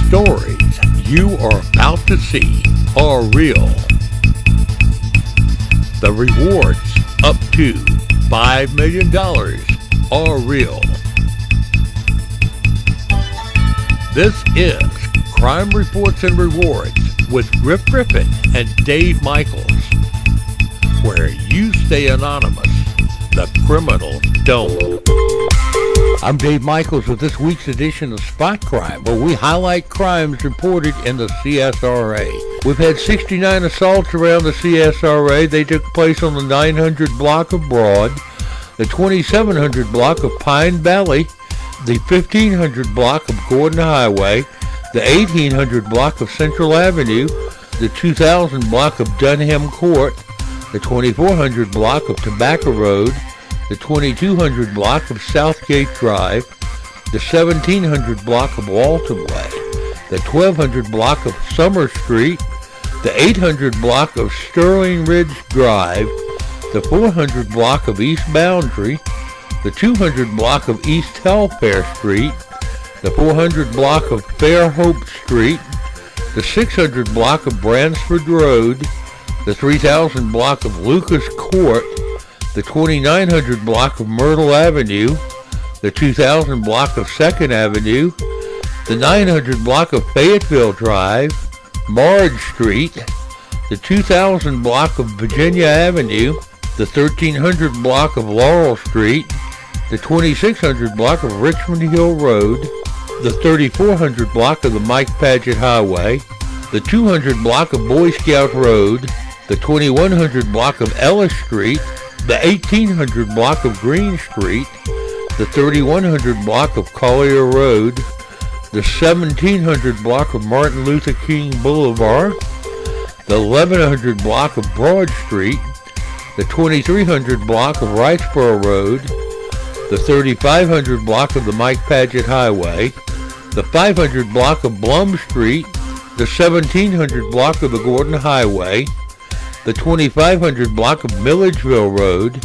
stories you are about to see are real. The rewards up to $5 million are real. This is Crime Reports and Rewards with Griff Griffin and Dave Michaels, where you stay anonymous, the criminals don't. I'm Dave Michaels with this week's edition of Spot Crime, where we highlight crimes reported in the CSRA. We've had 69 assaults around the CSRA. They took place on the 900 block of Broad, the 2700 block of Pine Valley, the 1500 block of Gordon Highway, the 1800 block of Central Avenue, the 2000 block of Dunham Court, the 2400 block of Tobacco Road, the 2200 block of Southgate Drive, the 1700 block of Walton Way, the 1200 block of Summer Street, the 800 block of Sterling Ridge Drive, the 400 block of East Boundary, the 200 block of East Telfair Street, the 400 block of Fairhope Street, the 600 block of Bransford Road, the 3000 block of Lucas Court, the 2900 block of Myrtle Avenue, the 2000 block of 2nd Avenue, the 900 block of Fayetteville Drive, Marge Street, the 2000 block of Virginia Avenue, the 1300 block of Laurel Street, the 2600 block of Richmond Hill Road, the 3400 block of the Mike Paget Highway, the 200 block of Boy Scout Road, the 2100 block of Ellis Street, the 1800 block of Green Street, the 3100 block of Collier Road, the 1700 block of Martin Luther King Boulevard, the 1100 block of Broad Street, the 2300 block of Wrightsboro Road, the 3500 block of the Mike Paget Highway, the 500 block of Blum Street, the 1700 block of the Gordon Highway, the 2500 block of Milledgeville Road,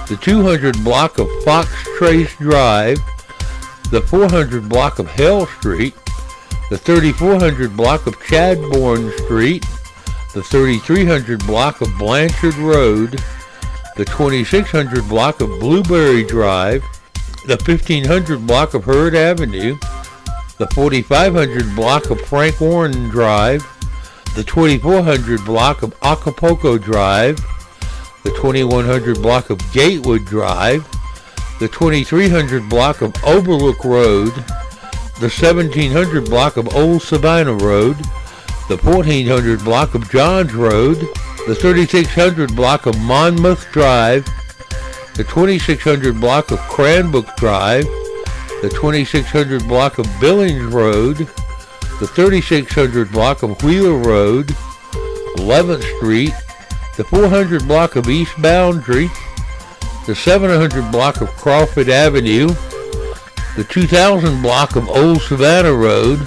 the 200 block of Fox Trace Drive, the 400 block of Hale Street, the 3400 block of Chadbourne Street, the 3300 block of Blanchard Road, the 2600 block of Blueberry Drive, the 1500 block of Hurd Avenue, the 4500 block of Frank Warren Drive, the 2400 block of Acapulco Drive, the 2100 block of Gatewood Drive, the 2300 block of Overlook Road, the 1700 block of Old Savannah Road, the 1400 block of Johns Road, the 3600 block of Monmouth Drive, the 2600 block of Cranbrook Drive, the 2600 block of Billings Road, the 3600 block of Wheeler Road, 11th Street, the 400 block of East Boundary, the 700 block of Crawford Avenue, the 2000 block of Old Savannah Road,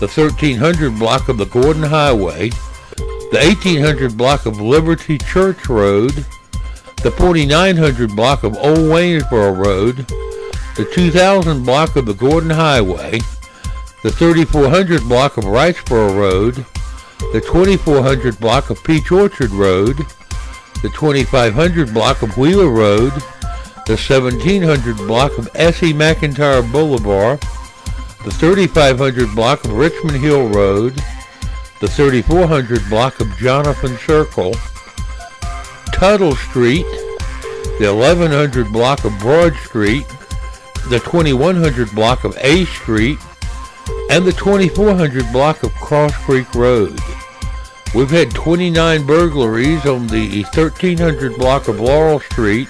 the 1300 block of the Gordon Highway, the 1800 block of Liberty Church Road, the 4900 block of Old Waynesboro Road, the 2000 block of the Gordon Highway, the 3400 block of Wrightsboro Road, the 2400 block of Peach Orchard Road, the 2500 block of Wheeler Road, the 1700 block of S.E. McIntyre Boulevard, the 3500 block of Richmond Hill Road, the 3400 block of Jonathan Circle, Tuttle Street, the 1100 block of Broad Street, the 2100 block of A Street, and the 2400 block of Cross Creek Road. We've had 29 burglaries on the 1300 block of Laurel Street,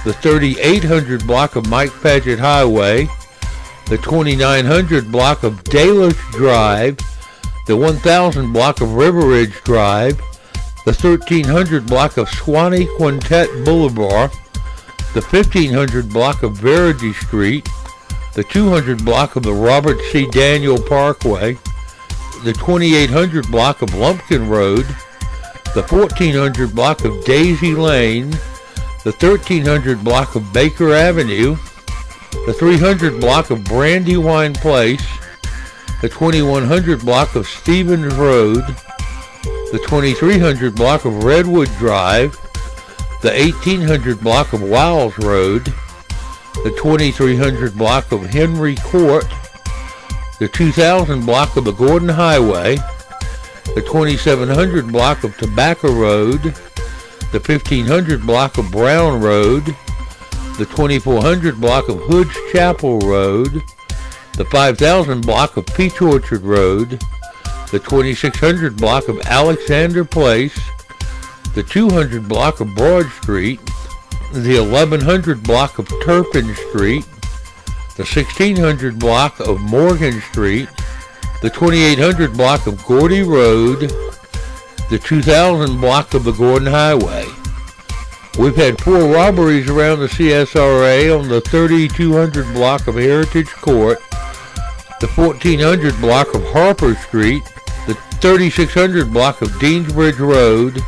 the 3800 block of Mike Paget Highway, the 2900 block of Dalish Drive, the 1000 block of River Ridge Drive, the 1300 block of Swanee Quintet Boulevard, the 1500 block of Verity Street, the 200 block of the Robert C. Daniel Parkway, the 2800 block of Lumpkin Road, the 1400 block of Daisy Lane, the 1300 block of Baker Avenue, the 300 block of Brandywine Place, the 2100 block of Stevens Road, the 2300 block of Redwood Drive, the 1800 block of Wiles Road, the 2300 block of Henry Court, the 2000 block of the Gordon Highway, the 2700 block of Tobacco Road, the 1500 block of Brown Road, the 2400 block of Hood's Chapel Road, the 5000 block of Peach Orchard Road, the 2600 block of Alexander Place, the 200 block of Broad Street, the 1100 block of Turpin Street, the 1600 block of Morgan Street, the 2800 block of Gordy Road, the 2000 block of the Gordon Highway. We've had 4 robberies around the CSRA on the 3200 block of Heritage Court, the 1400 block of Harper Street, the 3600 block of Deansbridge Road,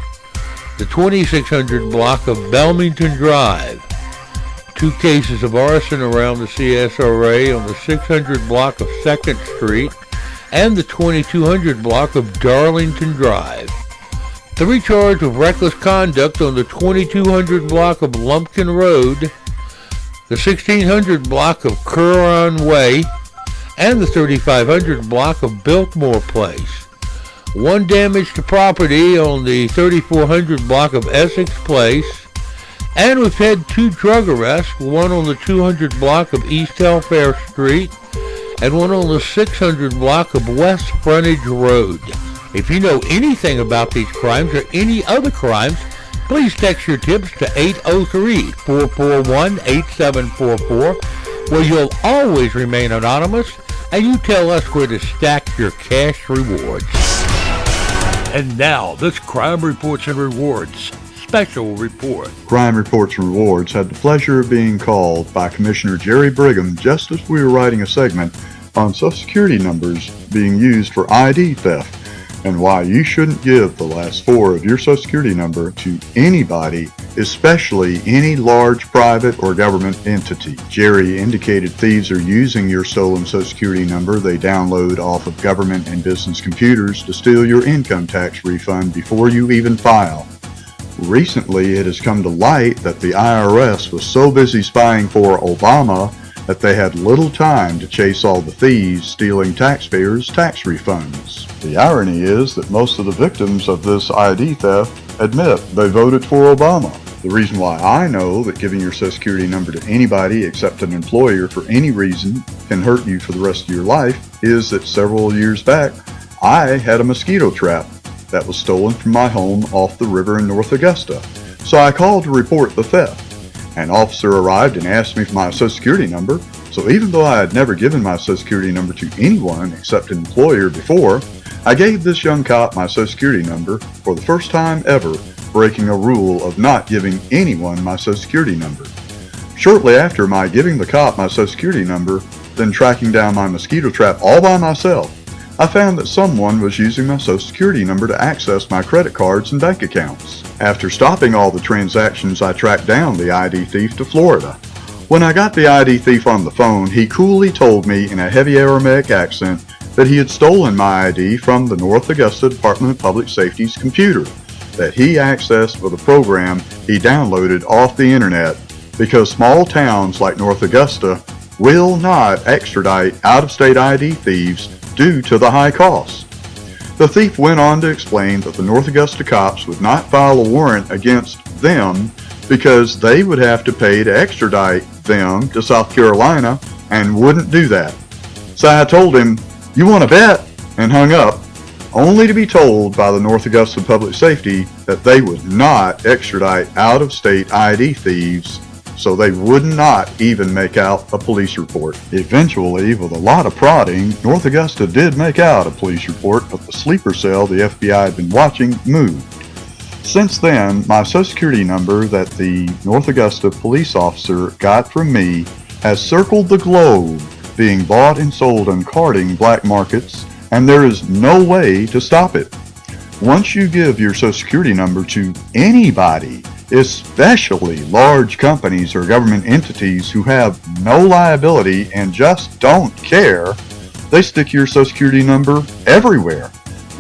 the 2600 block of Belmington Drive. 2 cases of arson around the CSRA on the 600 block of 2nd Street and the 2200 block of Darlington Drive. 3 charged with reckless conduct on the 2200 block of Lumpkin Road, the 1600 block of Curran Way, and the 3500 block of Biltmore Place. 1 damage to property on the 3400 block of Essex Place, and we've had 2 drug arrests, 1 on the 200 block of East Telfair Street, and 1 on the 600 block of West Frontage Road. If you know anything about these crimes or any other crimes, please text your tips to 803-441-8744, where you'll always remain anonymous, and you tell us where to stack your cash rewards. And now, this Crime Reports and Rewards special report. Crime Reports and Rewards had the pleasure of being called by Commissioner Jerry Brigham just as we were writing a segment on Social Security numbers being used for ID theft and why you shouldn't give the last 4 of your Social Security number to anybody, especially any large private or government entity. Jerry indicated thieves are using your stolen Social Security number they download off of government and business computers to steal your income tax refund before you even file. Recently, it has come to light that the IRS was so busy spying for Obama that they had little time to chase all the thieves stealing taxpayers' tax refunds. The irony is that most of the victims of this ID theft admit they voted for Obama. The reason why I know that giving your Social Security number to anybody except an employer for any reason can hurt you for the rest of your life is that several years back, I had a mosquito trap that was stolen from my home off the river in North Augusta. So I called to report the theft. An officer arrived and asked me for my Social Security number, so even though I had never given my Social Security number to anyone except an employer before, I gave this young cop my Social Security number for the first time ever, breaking a rule of not giving anyone my Social Security number. Shortly after my giving the cop my Social Security number, then tracking down my mosquito trap all by myself, I found that someone was using my Social Security number to access my credit cards and bank accounts. After stopping all the transactions, I tracked down the ID thief to Florida. When I got the ID thief on the phone, he coolly told me in a heavy Aramaic accent that he had stolen my ID from the North Augusta Department of Public Safety's computer, that he accessed with a program he downloaded off the internet, because small towns like North Augusta will not extradite out-of-state ID thieves due to the high costs. The thief went on to explain that the North Augusta cops would not file a warrant against them because they would have to pay to extradite them to South Carolina and wouldn't do that. So I told him, "You want to bet?" and hung up, only to be told by the North Augusta Public Safety that they would not extradite out-of-state ID thieves, so they would not even make out a police report. Eventually, with a lot of prodding, North Augusta did make out a police report, but the sleeper cell the FBI had been watching moved. Since then, my Social Security number that the North Augusta police officer got from me has circled the globe, being bought and sold on carding black markets, and there is no way to stop it. Once you give your Social Security number to anybody, especially large companies or government entities who have no liability and just don't care, They stick your Social Security number everywhere,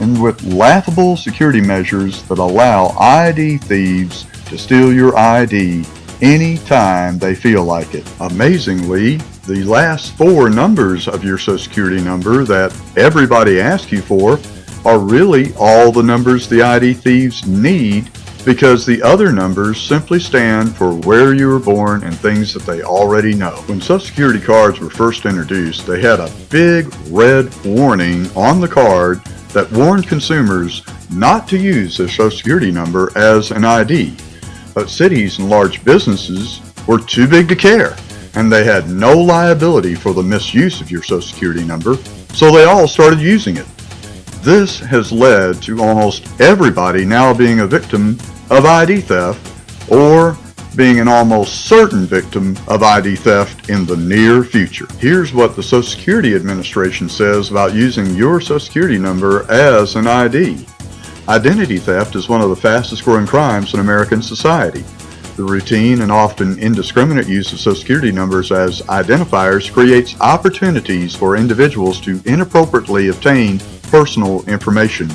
and with laughable security measures that allow ID thieves to steal your ID anytime they feel like it. Amazingly, the last 4 numbers of your Social Security number that everybody asks you for are really all the numbers the ID thieves need, because the other numbers simply stand for where you were born and things that they already know. When Social Security cards were first introduced, they had a big red warning on the card that warned consumers not to use their Social Security number as an ID. But cities and large businesses were too big to care, and they had no liability for the misuse of your Social Security number, so they all started using it. This has led to almost everybody now being a victim of ID theft, or being an almost certain victim of ID theft in the near future. Here's what the Social Security Administration says about using your Social Security number as an ID. Identity theft is one of the fastest growing crimes in American society. The routine and often indiscriminate use of Social Security numbers as identifiers creates opportunities for individuals to inappropriately obtain personal information.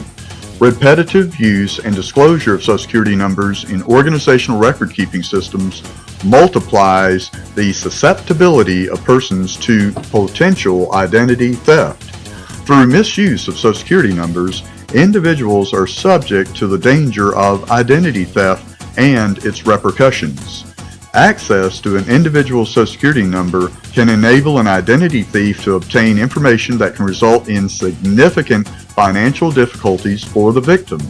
Repetitive use and disclosure of Social Security numbers in organizational record-keeping systems multiplies the susceptibility of persons to potential identity theft. Through misuse of Social Security numbers, individuals are subject to the danger of identity theft and its repercussions. Access to an individual's Social Security number can enable an identity thief to obtain information that can result in significant financial difficulties for the victim.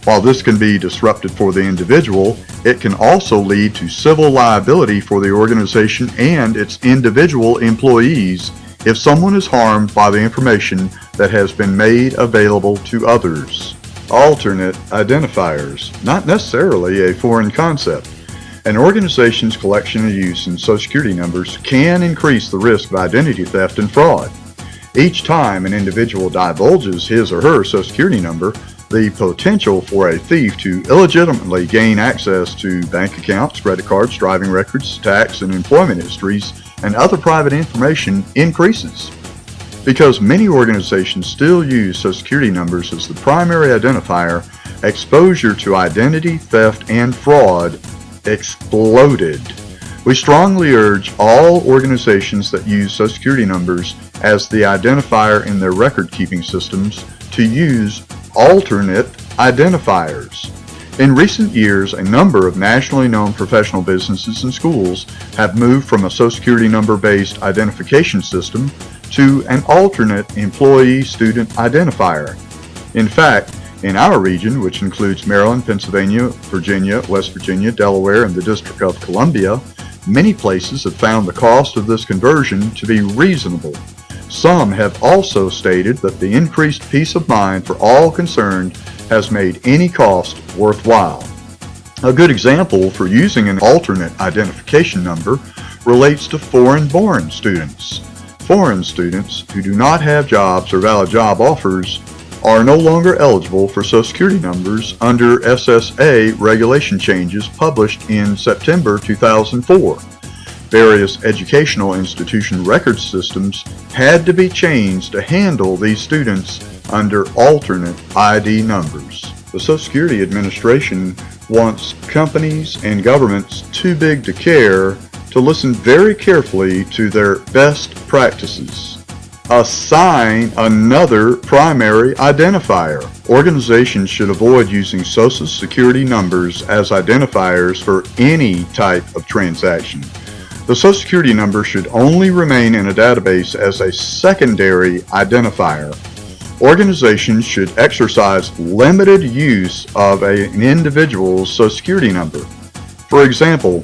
While this can be disruptive for the individual, it can also lead to civil liability for the organization and its individual employees if someone is harmed by the information that has been made available to others. Alternate identifiers, not necessarily a foreign concept. An organization's collection and use in Social Security numbers can increase the risk of identity theft and fraud. Each time an individual divulges his or her Social Security number, the potential for a thief to illegitimately gain access to bank accounts, credit cards, driving records, tax and employment histories, and other private information increases. Because many organizations still use Social Security numbers as the primary identifier, exposure to identity theft and fraud exploded. We strongly urge all organizations that use Social Security numbers as the identifier in their record-keeping systems to use alternate identifiers. In recent years, a number of nationally known professional businesses and schools have moved from a Social Security number-based identification system to an alternate employee-student identifier. In fact, in our region, which includes Maryland, Pennsylvania, Virginia, West Virginia, Delaware, and the District of Columbia, many places have found the cost of this conversion to be reasonable. Some have also stated that the increased peace of mind for all concerned has made any cost worthwhile. A good example for using an alternate identification number relates to foreign-born students. Foreign students who do not have jobs or valid job offers are no longer eligible for Social Security numbers under SSA regulation changes published in September 2004. Various educational institution record systems had to be changed to handle these students under alternate ID numbers. The Social Security Administration wants companies and governments too big to care to listen very carefully to their best practices. Assign another primary identifier. Organizations should avoid using Social Security numbers as identifiers for any type of transaction. The Social Security number should only remain in a database as a secondary identifier. Organizations should exercise limited use of an individual's Social Security number. For example,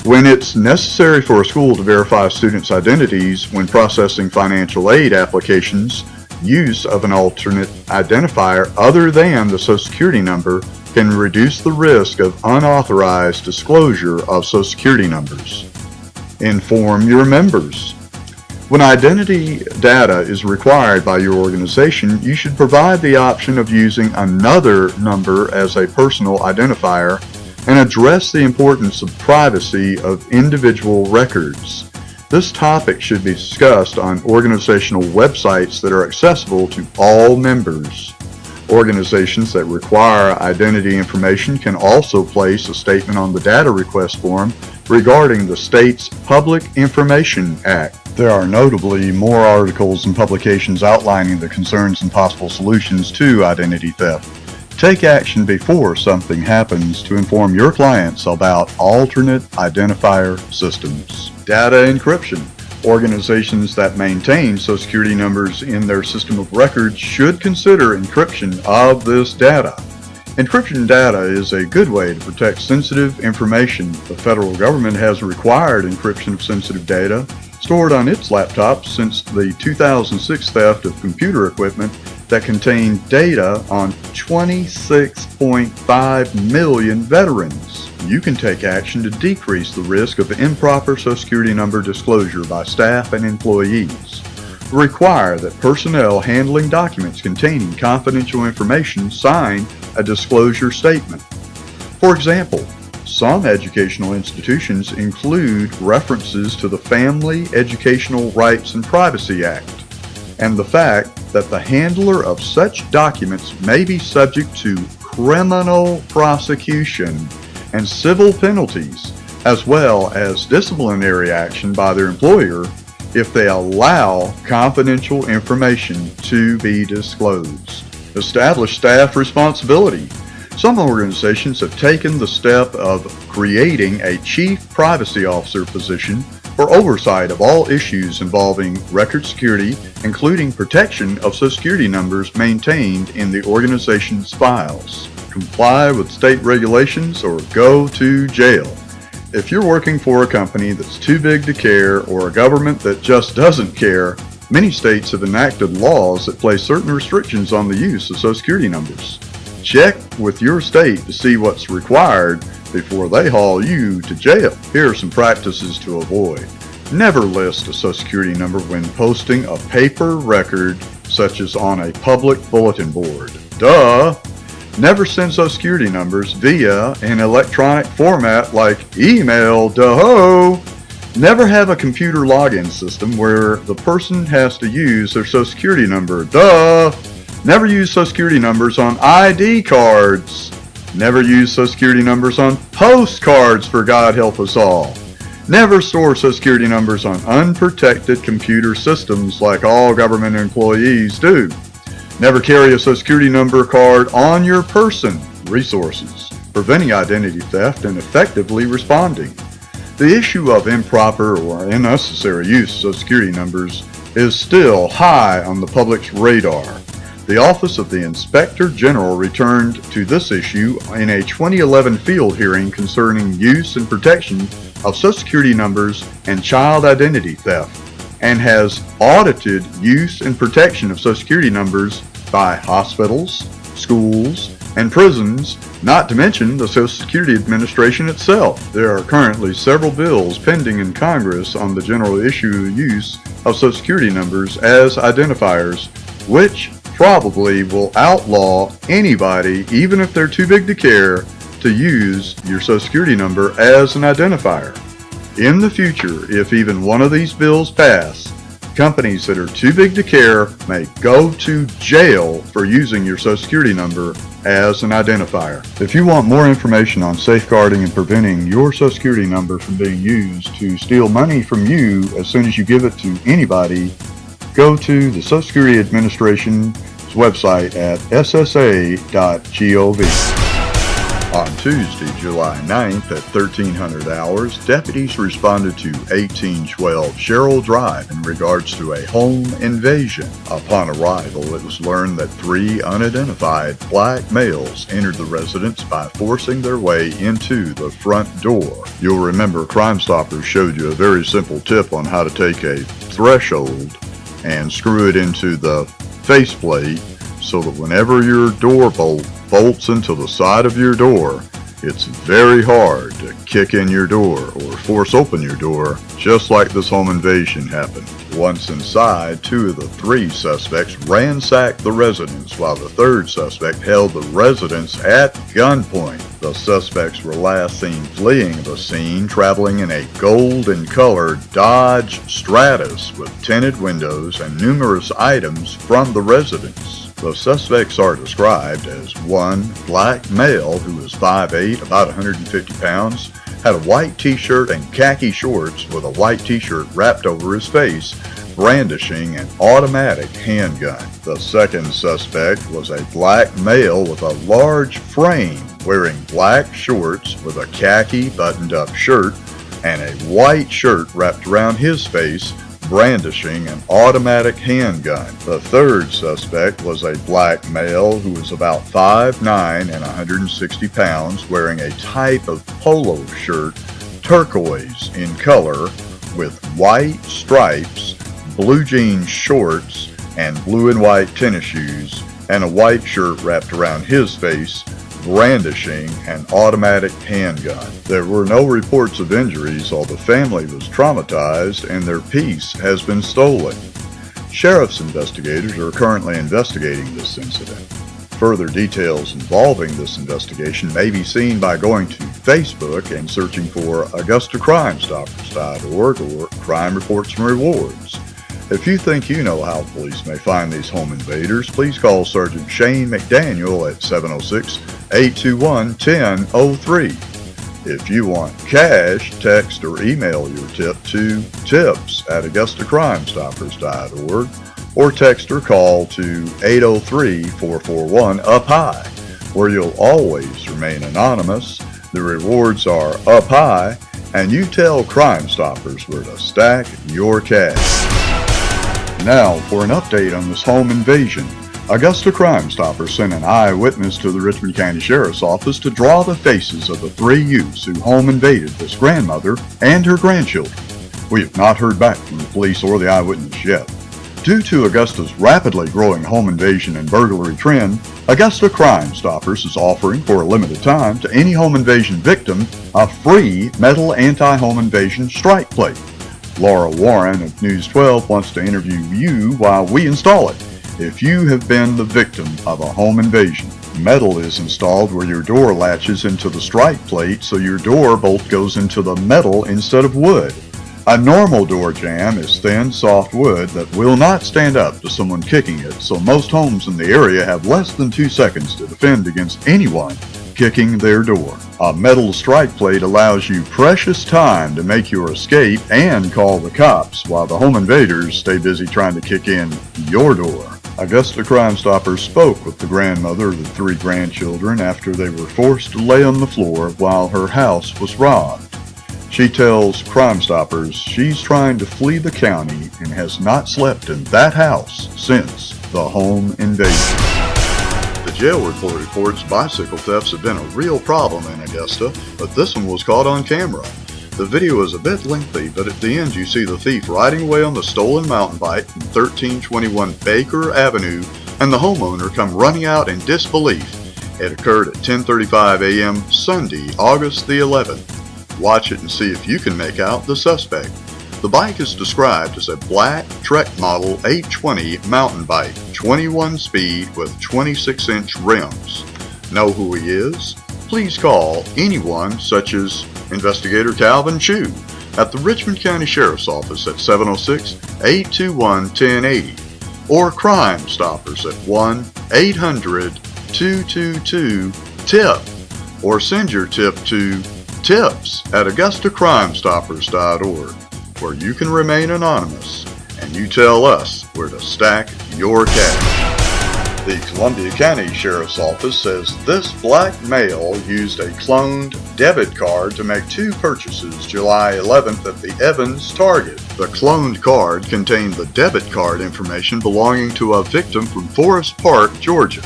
when it's necessary for a school to verify students' identities when processing financial aid applications, use of an alternate identifier other than the Social Security number can reduce the risk of unauthorized disclosure of Social Security numbers. Inform your members. When identity data is required by your organization, you should provide the option of using another number as a personal identifier and address the importance of privacy of individual records. This topic should be discussed on organizational websites that are accessible to all members. Organizations that require identity information can also place a statement on the data request form regarding the state's Public Information Act. There are notably more articles and publications outlining the concerns and possible solutions to identity theft. Take action before something happens to inform your clients about alternate identifier systems. Data encryption. Organizations that maintain Social Security numbers in their system of records should consider encryption of this data. Encryption data is a good way to protect sensitive information. The federal government has required encryption of sensitive data stored on its laptops since the 2006 theft of computer equipment that contained data on 26.5 million veterans. You can take action to decrease the risk of improper Social Security number disclosure by staff and employees. Require that personnel handling documents containing confidential information sign a disclosure statement. For example, some educational institutions include references to the Family Educational Rights and Privacy Act and the fact that the handler of such documents may be subject to criminal prosecution and civil penalties, as well as disciplinary action by their employer if they allow confidential information to be disclosed. Establish staff responsibility. Some organizations have taken the step of creating a Chief Privacy Officer position for oversight of all issues involving record security, including protection of Social Security numbers maintained in the organization's files. Comply with state regulations or go to jail. If you're working for a company that's too big to care or a government that just doesn't care, many states have enacted laws that place certain restrictions on the use of Social Security numbers. Check with your state to see what's required before they haul you to jail. Here are some practices to avoid. Never list a Social Security number when posting a paper record, such as on a public bulletin board. Duh! Never send Social Security numbers via an electronic format like email. Duh-ho! Never have a computer login system where the person has to use their Social Security number. Duh! Never use Social Security numbers on ID cards. Never use Social Security numbers on postcards, for God help us all. Never store Social Security numbers on unprotected computer systems like all government employees do. Never carry a Social Security number card on your person. Resources. Preventing identity theft and effectively responding. The issue of improper or unnecessary use of Social Security numbers is still high on the public's radar. The Office of the Inspector General returned to this issue in a 2011 field hearing concerning use and protection of Social Security numbers and child identity theft, and has audited use and protection of Social Security numbers by hospitals, schools, and prisons, not to mention the Social Security Administration itself. There are currently several bills pending in Congress on the general issue of use of Social Security numbers as identifiers, which probably will outlaw anybody, even if they're too big to care, to use your Social Security number as an identifier. In the future, if even one of these bills pass, companies that are too big to care may go to jail for using your Social Security number as an identifier. If you want more information on safeguarding and preventing your Social Security number from being used to steal money from you as soon as you give it to anybody, go to the Social Security Administration's website at ssa.gov. On Tuesday, July 9th at 1300 hours, deputies responded to 1812 Sherrill Drive in regards to a home invasion. Upon arrival, it was learned that 3 unidentified black males entered the residence by forcing their way into the front door. You'll remember Crime Stoppers showed you a very simple tip on how to take a threshold and screw it into the faceplate so that whenever your door bolts into the side of your door, it's very hard to kick in your door or force open your door, just like this home invasion happened. Once inside, 2 of the 3 suspects ransacked the residence, while the 3rd suspect held the residence at gunpoint. The suspects were last seen fleeing the scene, traveling in a golden-colored Dodge Stratus with tinted windows and numerous items from the residence. The suspects are described as one black male who was 5'8", about 150 pounds, had a white t-shirt and khaki shorts with a white t-shirt wrapped over his face, brandishing an automatic handgun. The second suspect was a black male with a large frame, wearing black shorts with a khaki buttoned-up shirt and a white shirt wrapped around his face, brandishing an automatic handgun. The third suspect was a black male who was about 5'9" and 160 pounds, wearing a type of polo shirt, turquoise in color, with white stripes, blue jean shorts, and blue and white tennis shoes, and a white shirt wrapped around his face, brandishing an automatic handgun. There were no reports of injuries, although the family was traumatized and their piece has been stolen. Sheriff's investigators are currently investigating this incident. Further details involving this investigation may be seen by going to Facebook and searching for AugustaCrimeStoppers.org or Crime Reports and Rewards. If you think you know how police may find these home invaders, please call Sergeant Shane McDaniel at 706-821-1003. If you want cash, text or email your tip to tips@AugustaCrimeStoppers.org or text or call to 803-441-UP-HIGH, where you'll always remain anonymous. The rewards are up high, and you tell Crime Stoppers where to stack your cash. Now for an update on this home invasion. Augusta Crime Stoppers sent an eyewitness to the Richmond County Sheriff's Office to draw the faces of the three youths who home invaded this grandmother and her grandchildren. We have not heard back from the police or the eyewitness yet. Due to Augusta's rapidly growing home invasion and burglary trend, Augusta Crime Stoppers is offering for a limited time to any home invasion victim a free metal anti-home invasion strike plate. Laura Warren of News 12 wants to interview you while we install it. If you have been the victim of a home invasion, metal is installed where your door latches into the strike plate so your door bolt goes into the metal instead of wood. A normal door jamb is thin, soft wood that will not stand up to someone kicking it, so most homes in the area have less than 2 seconds to defend against anyone kicking their door. A metal strike plate allows you precious time to make your escape and call the cops while the home invaders stay busy trying to kick in your door. Augusta Crime Stoppers spoke with the grandmother of the three grandchildren after they were forced to lay on the floor while her house was robbed. She tells Crime Stoppers she's trying to flee the county and has not slept in that house since the home invasion. The jail report reports bicycle thefts have been a real problem in Augusta, but this one was caught on camera. The video is a bit lengthy, but at the end you see the thief riding away on the stolen mountain bike from 1321 Baker Avenue and the homeowner come running out in disbelief. It occurred at 10:35 a.m. Sunday, August the 11th. Watch it and see if you can make out the suspect. The bike is described as a black Trek Model 820 mountain bike, 21 speed with 26-inch rims. Know who he is? Please call anyone such as Investigator Calvin Chu at the Richmond County Sheriff's Office at 706-821-1080 or Crime Stoppers at 1-800-222-TIP or send your tip to tips@AugustaCrimeStoppers.org, where you can remain anonymous and you tell us where to stack your cash. The Columbia County Sheriff's Office says this black male used a cloned debit card to make 2 purchases July 11th at the Evans Target. The cloned card contained the debit card information belonging to a victim from Forest Park, Georgia.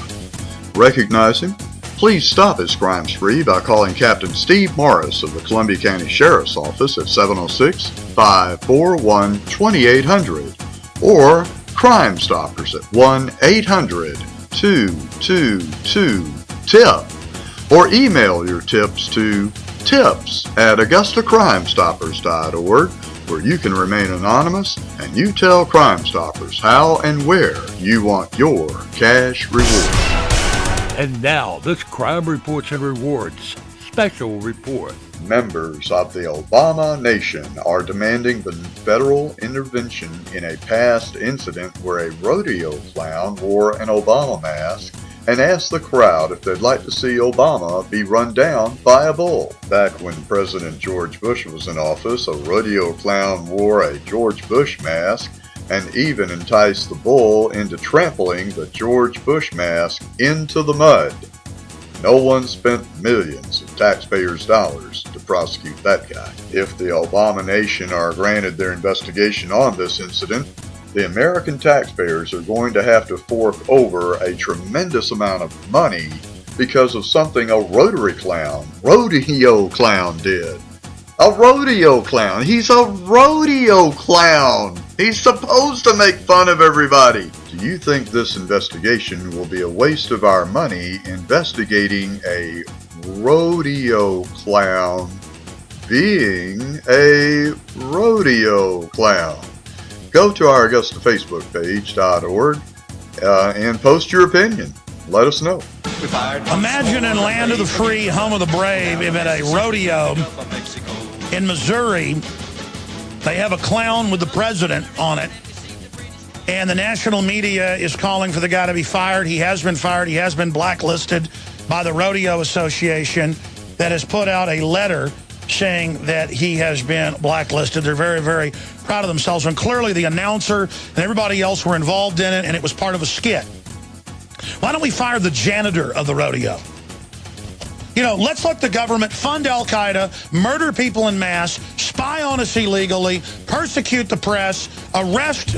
Recognize him? Please stop his crime spree by calling Captain Steve Morris of the Columbia County Sheriff's Office at 706-541-2800 or Crime Stoppers at 1-800-222-TIP or email your tips to tips@AugustaCrimeStoppers.org, where you can remain anonymous and you tell Crime Stoppers how and where you want your cash reward. And now, this Crime Reports and Rewards special report. Members of the Obama Nation are demanding the federal intervention in a past incident where a rodeo clown wore an Obama mask and asked the crowd if they'd like to see Obama be run down by a bull. Back when President George Bush was in office, a rodeo clown wore a George Bush mask and even enticed the bull into trampling the George Bush mask into the mud. No one spent millions of taxpayers' dollars to prosecute that guy. If the Obama Nation are granted their investigation on this incident, the American taxpayers are going to have to fork over a tremendous amount of money because of something a rodeo clown did. A rodeo clown. He's a rodeo clown. He's supposed to make fun of everybody. Do you think this investigation will be a waste of our money investigating a rodeo clown being a rodeo clown? Go to our Augusta Facebook page.org and post your opinion. Let us know. Imagine in land of the free, home of the brave, if at a rodeo in Missouri, they have a clown with the president on it, and the national media is calling for the guy to be fired. He has been fired. He has been blacklisted by the Rodeo Association that has put out a letter saying that he has been blacklisted. They're very, very proud of themselves, and clearly the announcer and everybody else were involved in it, and it was part of a skit. Why don't we fire the janitor of the rodeo? You know, let's let the government fund Al-Qaeda, murder people in mass, spy on us illegally, persecute the press, arrest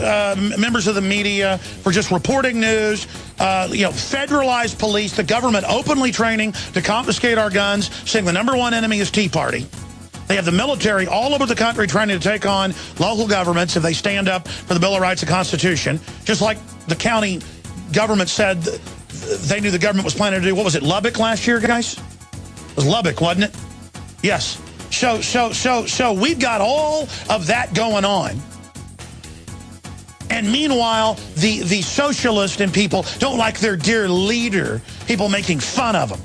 members of the media for just reporting news, federalize police, the government openly training to confiscate our guns, saying the #1 enemy is Tea Party. They have the military all over the country trying to take on local governments if they stand up for the Bill of Rights and Constitution, just like the county government said they knew the government was planning to do. What was it, Lubbock last year, guys? It was Lubbock, wasn't it? Yes. So we've got all of that going on. And meanwhile, the socialists and people don't like their dear leader, people making fun of him.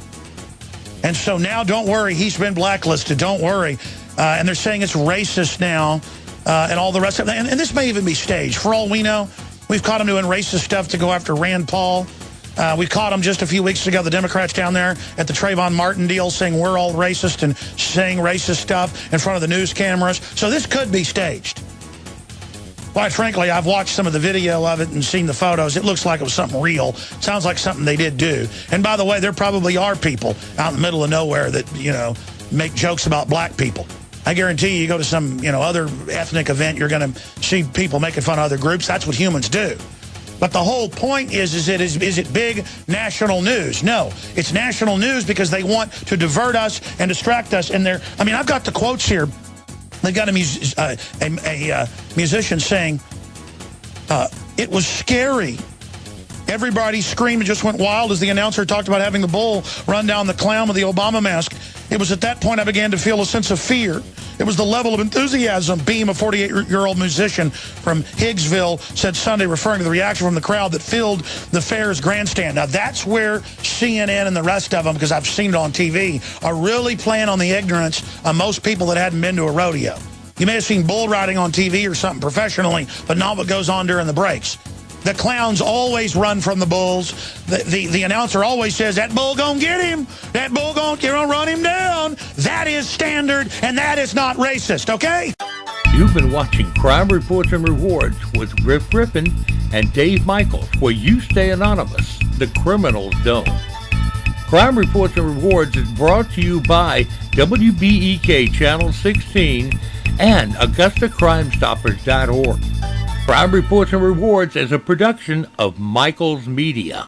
And so now, don't worry, he's been blacklisted, don't worry. And they're saying it's racist now and all the rest of it. And this may even be staged. For all we know, we've caught him doing racist stuff to go after Rand Paul. We caught him just a few weeks ago, the Democrats down there at the Trayvon Martin deal, saying we're all racist and saying racist stuff in front of the news cameras. So this could be staged. Quite frankly, I've watched some of the video of it and seen the photos. It looks like it was something real. Sounds like something they did do. And by the way, there probably are people out in the middle of nowhere that, make jokes about black people. I guarantee you go to some, other ethnic event, you're going to see people making fun of other groups. That's what humans do. But the whole point is it big national news? No, it's national news because they want to divert us and distract us. And I've got the quotes here. They've got a musician saying, it was scary. Everybody screamed and just went wild as the announcer talked about having the bull run down the clown with the Obama mask. It was at that point I began to feel a sense of fear. It was the level of enthusiasm, Beam, a 48-year-old musician from Higgsville, said Sunday, referring to the reaction from the crowd that filled the fair's grandstand. Now, that's where CNN and the rest of them, because I've seen it on TV, are really playing on the ignorance of most people that hadn't been to a rodeo. You may have seen bull riding on TV or something professionally, but not what goes on during the breaks. The clowns always run from the bulls. The announcer always says, that bull gonna get him. That bull gonna run him down. That is standard, and that is not racist, okay? You've been watching Crime Reports and Rewards with Griff Griffin and Dave Michaels, where you stay anonymous. The criminals don't. Crime Reports and Rewards is brought to you by WBEK Channel 16 and AugustaCrimeStoppers.org. Crime Reports and Rewards is a production of Michaels Media.